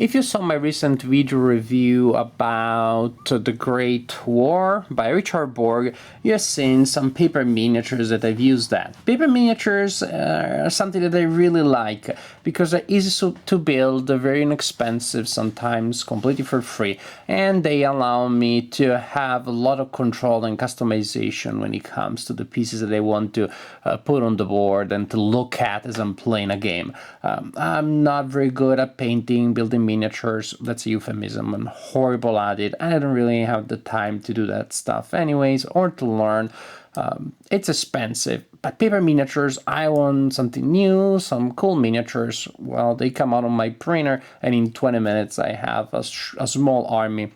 If you saw my recent video review about The Great War by Richard Borg, you have seen some paper miniatures that I've used that. Paper miniatures are something that I really like because they're easy to build, they're very inexpensive, sometimes completely for free, and they allow me to have a lot of control and customization when it comes to the pieces that I want to put on the board and to look at as I'm playing a game. I'm not very good at painting, building miniatures. That's a euphemism. I'm horrible at it. I don't really have the time to do that stuff anyways, or to learn. It's expensive, but paper miniatures, I want something new, some cool miniatures. Well, they come out on my printer, and in 20 minutes I have a small army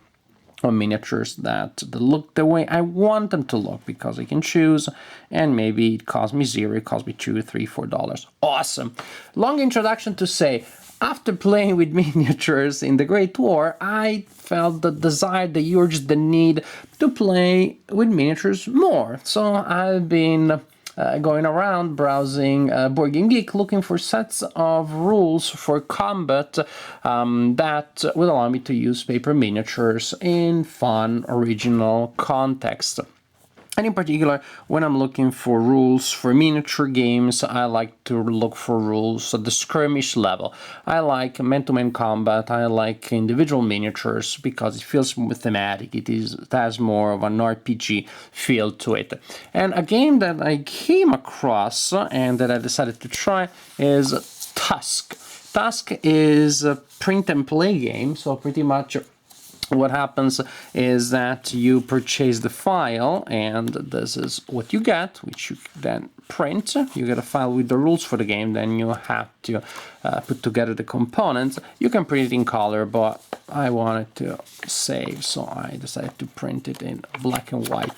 of miniatures that look the way I want them to look, because I can choose, and maybe it costs me $0, it costs me $2, $3, $4. Awesome. Long introduction to say, after playing with miniatures in the Great War, I felt the desire, the urge, the need to play with miniatures more. So I've been going around browsing Board Game Geek looking for sets of rules for combat that will allow me to use paper miniatures in fun, original context. And in particular, when I'm looking for rules for miniature games, I like to look for rules at the skirmish level. I like man-to-man combat, I like individual miniatures because it feels more thematic, it has more of an RPG feel to it. And a game that I came across and that I decided to try is Tusk. Tusk is a print and play game, so pretty much what happens is that you purchase the file, and this is what you get, which you then print. You get a file with the rules for the game, then you have to put together the components. You can print it in color, but I wanted to save, so I decided to print it in black and white.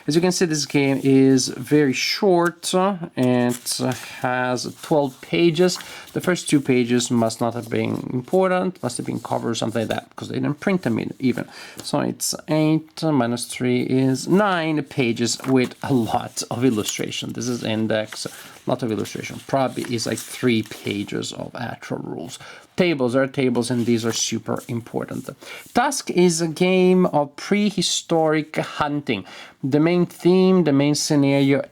As you can see, this game is very short. It has 12 pages. The first 2 pages must not have been important, must have been covered or something like that, because they didn't print them even. So it's 8 minus 3 is 9 pages with a lot of illustration. This is index, a lot of illustration. Probably is like 3 pages of actual rules. Tables are tables, and these are super important. Tusk is a game of prehistoric hunting. The main theme, the main scenario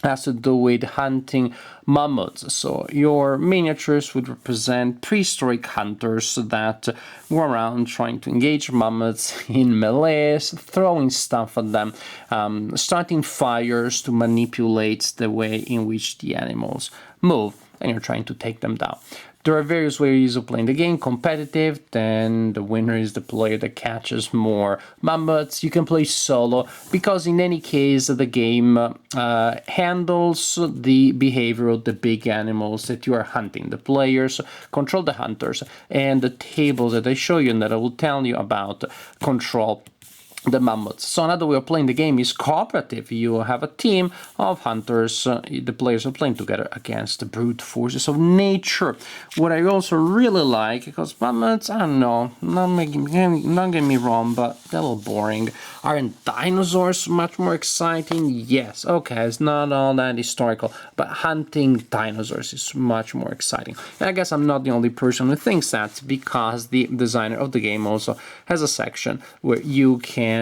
has to do with hunting mammoths. So your miniatures would represent prehistoric hunters that go around trying to engage mammoths in melees, throwing stuff at them, starting fires to manipulate the way in which the animals move, and you're trying to take them down. There are various ways of playing the game. Competitive, then the winner is the player that catches more mammoths. You can play solo, because in any case the game handles the behavior of the big animals that you are hunting. The players control the hunters, and the tables that I show you and that I will tell you about control the mammoths. So another way of playing the game is cooperative. You have a team of hunters. The players are playing together against the brute forces of nature. What I also really like, because mammoths, I don't know, not get me wrong, but they're a little boring. Aren't dinosaurs much more exciting? Yes, okay, it's not all that historical, but hunting dinosaurs is much more exciting. And I guess I'm not the only person who thinks that, because the designer of the game also has a section where you can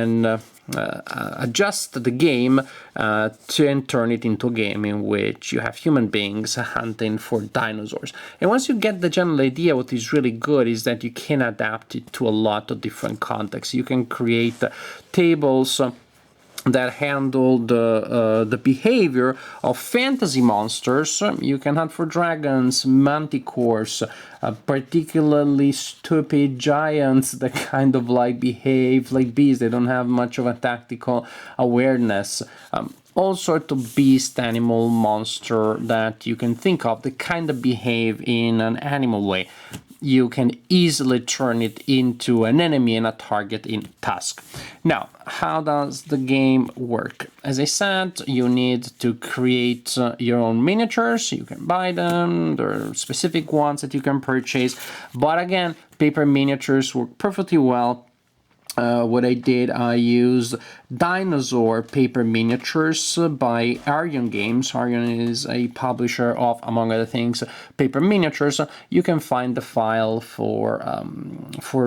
adjust the game and turn it into a game in which you have human beings hunting for dinosaurs. And once you get the general idea, what is really good is that you can adapt it to a lot of different contexts. You can create tables that handle the behavior of fantasy monsters. You can hunt for dragons, manticores, particularly stupid giants that kind of like behave like beasts. They don't have much of a tactical awareness. All sorts of beast, animal, monster that you can think of that kind of behave in an animal way. You can easily turn it into an enemy and a target in Tusk. Now, how does the game work? As I said, you need to create your own miniatures. You can buy them. There are specific ones that you can purchase. But again, paper miniatures work perfectly well what I did, I used dinosaur paper miniatures by Arion Games. Arion is a publisher of, among other things, paper miniatures. You can find the file for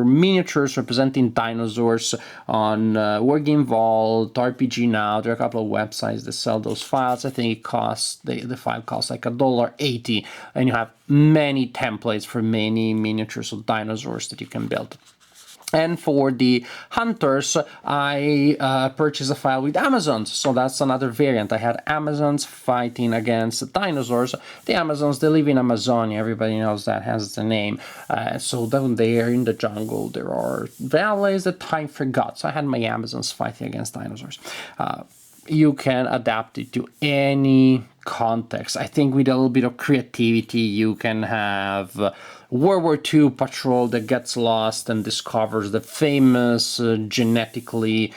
miniatures representing dinosaurs on Wargame Vault, RPG Now. There are a couple of websites that sell those files. I think it costs, the file costs like $1.80, and you have many templates for many miniatures of dinosaurs that you can build. And for the hunters, I purchased a file with Amazons, so that's another variant. I had Amazons fighting against dinosaurs. The Amazons, they live in Amazonia, everybody knows that, has the name. So down there in the jungle, there are valleys that I forgot. So I had my Amazons fighting against dinosaurs. You can adapt it to any context. I think with a little bit of creativity, you can have World War II patrol that gets lost and discovers the famous genetically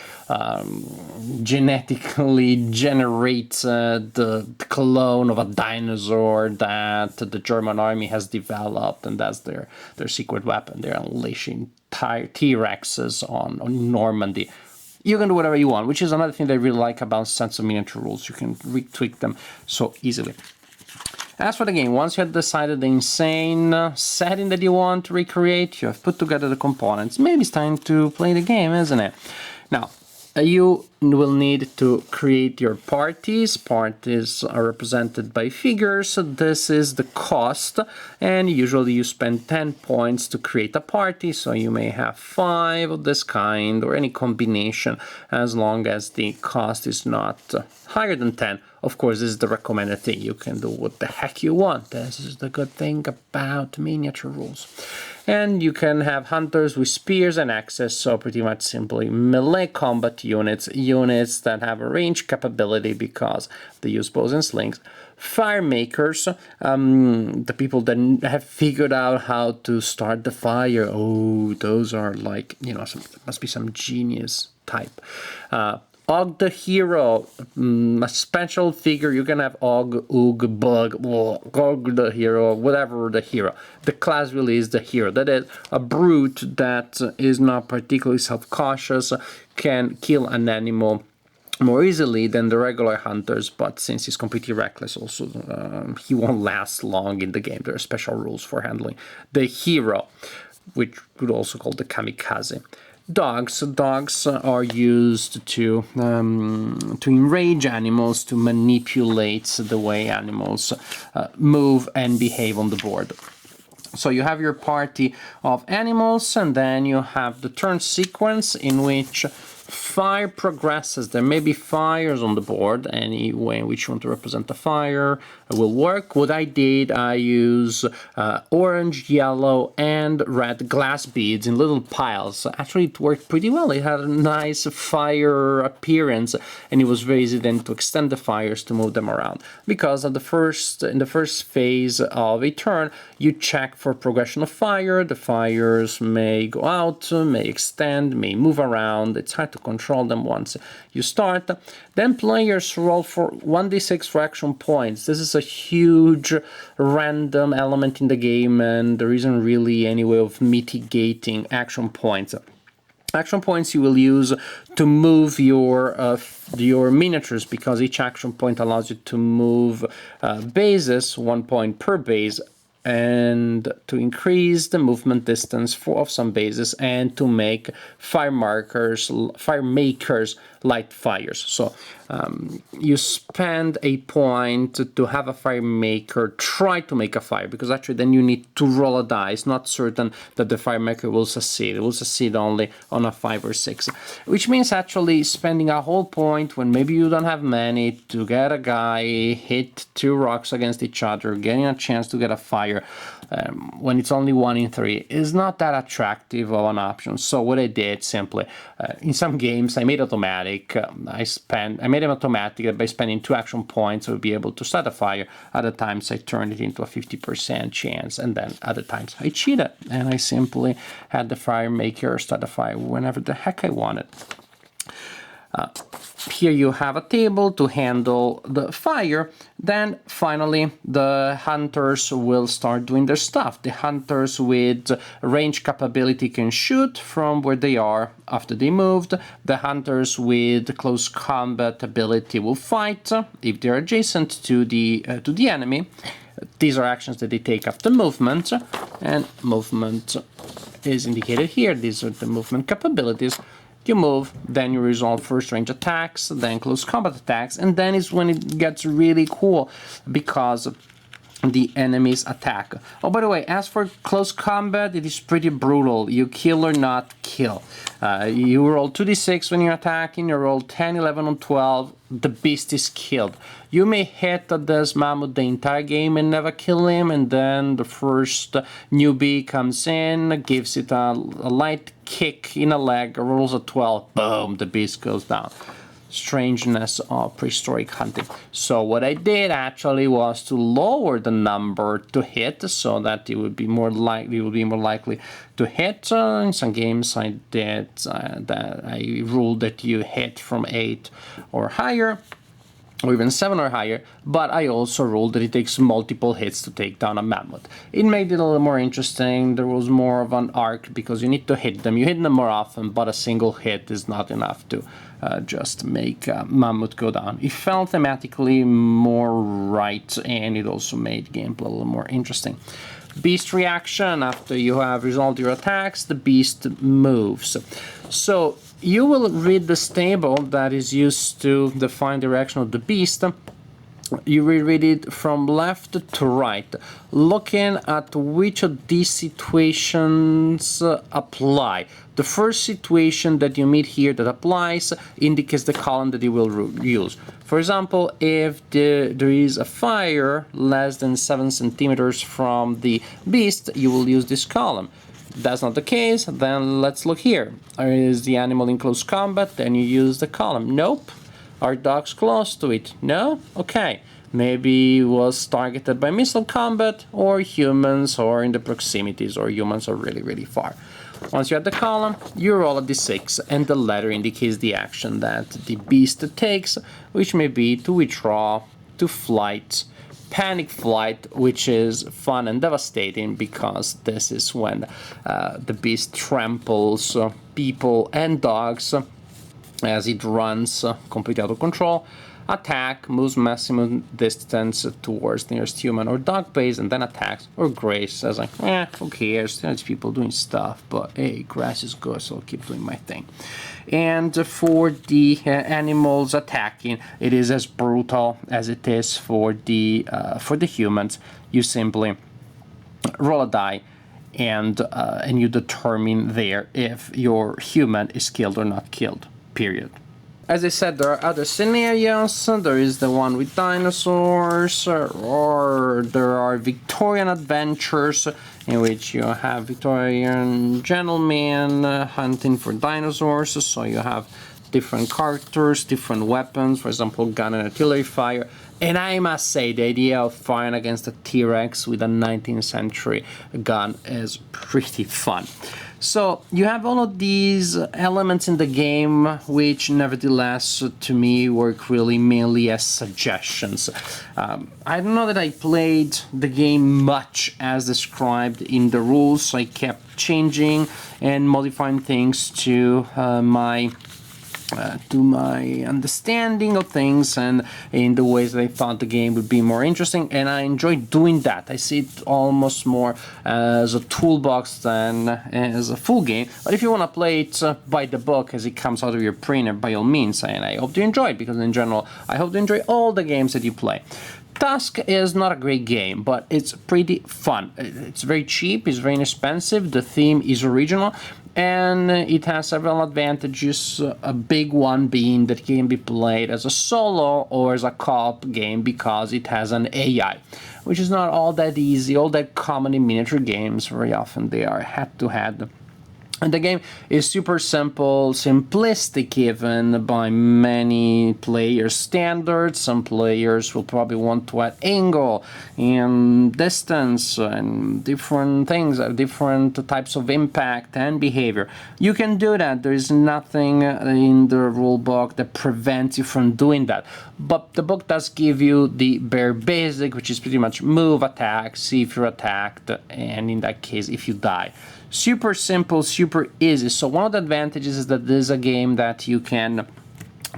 generates the clone of a dinosaur that the German army has developed, and that's their secret weapon. They're unleashing T-Rexes on Normandy. You can do whatever you want, which is another thing that I really like about Sense of Miniature rules. You can retweak them so easily. As for the game, once you have decided the insane setting that you want to recreate, you have put together the components, maybe it's time to play the game, isn't it? Now, you will need to create your parties. Parties are represented by figures. So this is the cost, and usually you spend 10 points to create a party. So you may have 5 of this kind or any combination, as long as the cost is not higher than 10. Of course, this is the recommended thing. You can do what the heck you want. This is the good thing about miniature rules. And you can have hunters with spears and axes, so pretty much simply melee combat units that have a range capability because they use bows and slings. Fire makers, the people that have figured out how to start the fire. Oh, those are like, must be some genius type. Og the hero, a special figure. You can have Og, Ug, Bug, Og the hero, whatever the hero. The class really is the hero. That is a brute that is not particularly self-cautious, can kill an animal more easily than the regular hunters, but since he's completely reckless also, he won't last long in the game. There are special rules for handling the hero, which would also call the kamikaze. Dogs are used to enrage animals, to manipulate the way animals move and behave on the board. So you have your party of animals, and then you have the turn sequence in which fire progresses. There may be fires on the board. Any way in which you want to represent the fire will work. What I did, I use orange, yellow, and red glass beads in little piles. Actually, it worked pretty well. It had a nice fire appearance, and it was very easy then to extend the fires to move them around. Because in the first phase of a turn, you check for progression of fire. The fires may go out, may extend, may move around. It's hard to control them once you start. Then players roll for 1d6 for action points. This is a huge random element in the game, and there isn't really any way of mitigating action points. Action points you will use to move your miniatures, because each action point allows you to move bases, 1 point per base, and to increase the movement distance of some bases, and to make fire makers light fires. So you spend a point to have a fire maker try to make a fire, because actually then you need to roll a die. Not certain that the fire maker will succeed. It will succeed only on a 5 or 6, which means actually spending a whole point when maybe you don't have many to get a guy, hit 2 rocks against each other, getting a chance to get a fire when it's only 1 in 3 is not that attractive of an option. So what I did simply, in some games I made automatic. I made them automatic that by spending 2 action points I would be able to start a fire. Other times I turned it into a 50% chance, and then other times I cheated and I simply had the fire maker start a fire whenever the heck I wanted. Here you have a table to handle the fire. Then finally the hunters will start doing their stuff. The hunters with range capability can shoot from where they are after they moved. The hunters with close combat ability will fight if they're adjacent to the enemy. These are actions that they take after movement, and movement is indicated here. These are the movement capabilities. You move, then you resolve first range attacks, then close combat attacks, and then is when it gets really cool because the enemies attack. Oh, by the way, as for close combat, it is pretty brutal. You kill or not kill. You roll 2d6 when you're attacking, you roll 10, 11, or 12, the beast is killed. You may hit this mammoth the entire game and never kill him, and then the first newbie comes in, gives it a light kick in a leg, rolls a 12, boom, the beast goes down. Strangeness of prehistoric hunting. So what I did actually was to lower the number to hit so that it would be more likely to hit. In some games I did that I ruled that you hit from 8 or higher, or even 7 or higher, but I also ruled that it takes multiple hits to take down a mammoth. It made it a little more interesting. There was more of an arc because you need to hit them. You hit them more often, but a single hit is not enough to just make mammoth go down. It felt thematically more right, and it also made gameplay a little more interesting. Beast reaction: after you have resolved your attacks, the beast moves. So you will read this table that is used to define the direction of the beast. You will read it from left to right, looking at which of these situations apply. The first situation that you meet here that applies indicates the column that you will use. For example, if there is a fire less than 7 centimeters from the beast, you will use this column. That's not the case, then let's look here. Is the animal in close combat? Then you use the column. Nope. Are dogs close to it? No? Okay. Maybe it was targeted by missile combat, or humans, or in the proximities, or humans are really, really far. Once you have the column, you roll a d6, and the letter indicates the action that the beast takes, which may be to withdraw, to flight, panic flight, which is fun and devastating because this is when the beast tramples people and dogs as it runs completely out of control. Attack, moves maximum distance towards the nearest human or dog base, and then attacks or graze as like, who cares, there's people doing stuff, but hey, grass is good, so I'll keep doing my thing. And for the animals attacking, it is as brutal as it is for the humans. You simply roll a die, and you determine there if your human is killed or not killed, period. As I said, there are other scenarios. There is the one with dinosaurs, or there are Victorian Adventures, in which you have Victorian gentlemen hunting for dinosaurs. So you have different characters, different weapons, for example, gun and artillery fire. And I must say, the idea of firing against a T-Rex with a 19th century gun is pretty fun. So you have all of these elements in the game, which nevertheless to me work really mainly as suggestions. I don't know that I played the game much as described in the rules. I kept changing and modifying things to my understanding of things and in the ways that I thought the game would be more interesting, and I enjoy doing that. I see it almost more as a toolbox than as a full game, but if you want to play it by the book as it comes out of your printer, by all means, and I hope you enjoy it, because in general I hope you enjoy all the games that you play. Tusk is not a great game, but it's pretty fun. It's very cheap, it's very inexpensive, the theme is original, and it has several advantages, a big one being that it can be played as a solo or as a co-op game because it has an AI, which is not all that easy, all that common in miniature games. Very often they are head-to-head. And the game is super simple, simplistic even by many players' standards. Some players will probably want to add angle and distance and different things, different types of impact and behavior. You can do that. There is nothing in the rule book that prevents you from doing that. But the book does give you the bare basic, which is pretty much move, attack, see if you're attacked, and in that case, if you die. Super simple, super easy. So one of the advantages is that this is a game that you can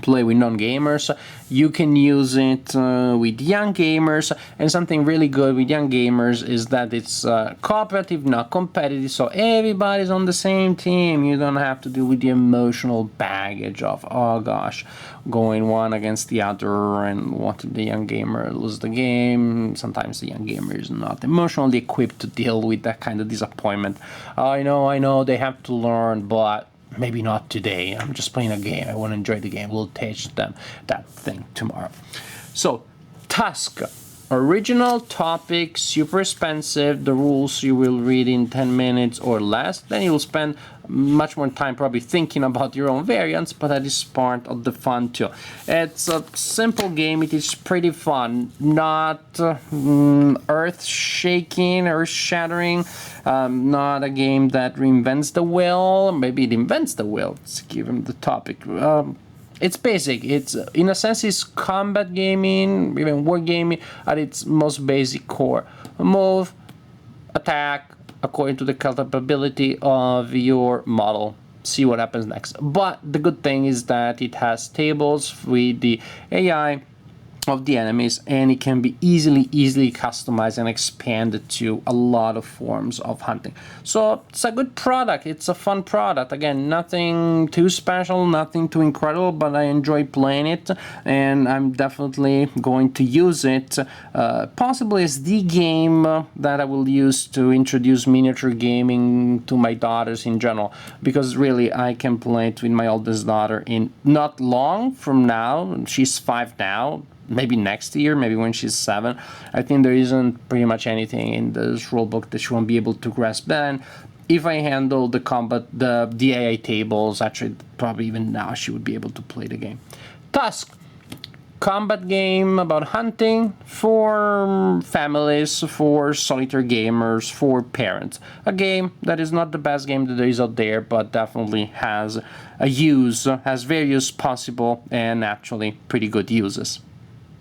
play with non-gamers. You can use it with young gamers, and something really good with young gamers is that it's cooperative, not competitive, so everybody's on the same team. You don't have to deal with the emotional baggage of, oh gosh, going one against the other, and what if the young gamer lose the game. Sometimes the young gamer is not emotionally equipped to deal with that kind of disappointment. I know, they have to learn, but maybe not today. I'm just playing a game. I want to enjoy the game. We'll teach them that thing tomorrow. So, Tusk. Original topic, super expensive. The rules you will read in 10 minutes or less. Then you'll spend much more time probably thinking about your own variants, but that is part of the fun too. It's a simple game. It is pretty fun. Not earth-shaking, earth-shattering. Not a game that reinvents the wheel. Maybe it invents the wheel. Let's give him the topic. It's basic. It's, in a sense, it's combat gaming, even war gaming at its most basic core. Move, attack, according to the capability of your model. See what happens next. But the good thing is that it has tables with the AI of the enemies, and it can be easily customized and expanded to a lot of forms of hunting. So it's a good product. It's a fun product. Again, nothing too special, nothing too incredible, but I enjoy playing it, and I'm definitely going to use it possibly as the game that I will use to introduce miniature gaming to my daughters in general, because really I can play it with my oldest daughter in not long from now. She's 5 now. Maybe next year, maybe when she's 7. I think there isn't pretty much anything in this rulebook that she won't be able to grasp. Then, if I handle the combat, the AI tables, actually, probably even now she would be able to play the game. Tusk. Combat game about hunting for families, for solitaire gamers, for parents. A game that is not the best game that there is out there, but definitely has a use, has various possible and actually pretty good uses.